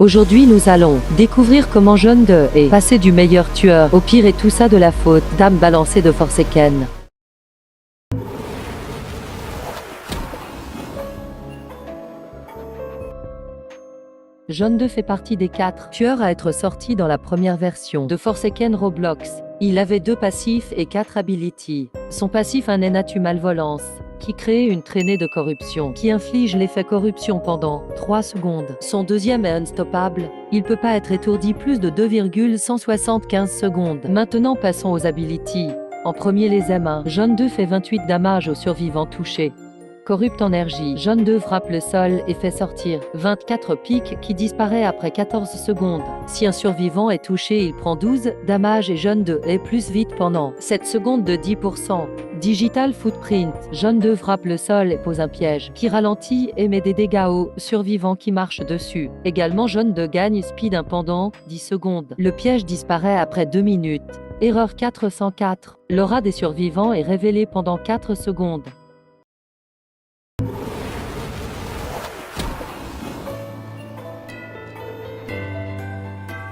Aujourd'hui nous allons découvrir comment Jaune 2 est passé du meilleur tueur au pire et tout ça de la faute d'âme balancée de Forsaken. Jaune 2 fait partie des 4 tueurs à être sortis dans la première version de Forsaken Roblox. Il avait 2 passifs et 4 abilities. Son passif un Nenatu Malvolence, qui crée une traînée de corruption, qui inflige l'effet corruption pendant 3 secondes. Son deuxième est Unstoppable, il peut pas être étourdi plus de 2,175 secondes. Maintenant passons aux abilities. En premier les M1, Jaune 2 fait 28 damage aux survivants touchés. Corrupt Energy, Jaune 2 frappe le sol et fait sortir 24 pics qui disparaît après 14 secondes. Si un survivant est touché, il prend 12 dommages et Jaune 2 est plus vite pendant 7 secondes de 10%. Digital Footprint, Jaune 2 frappe le sol et pose un piège qui ralentit et met des dégâts aux survivants qui marchent dessus. Également Jaune 2 gagne Speed 1 pendant 10 secondes. Le piège disparaît après 2 minutes. Erreur 404, l'aura des survivants est révélée pendant 4 secondes.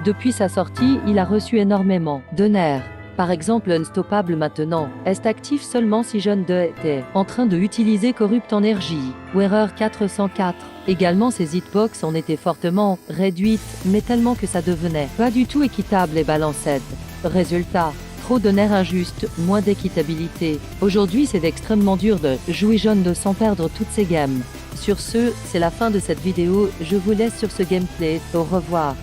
Depuis sa sortie, il a reçu énormément de nerfs. Par exemple, Unstoppable maintenant est actif seulement si Jaune 2 était en train de utiliser Corrupt Energy ou Erreur 404. Également, ses hitbox en étaient fortement réduites, mais tellement que ça devenait pas du tout équitable et balanced. Résultat, trop de nerfs injustes, moins d'équitabilité. Aujourd'hui, c'est extrêmement dur de jouer Jaune 2 sans perdre toutes ses games. Sur ce, c'est la fin de cette vidéo, je vous laisse sur ce gameplay, au revoir.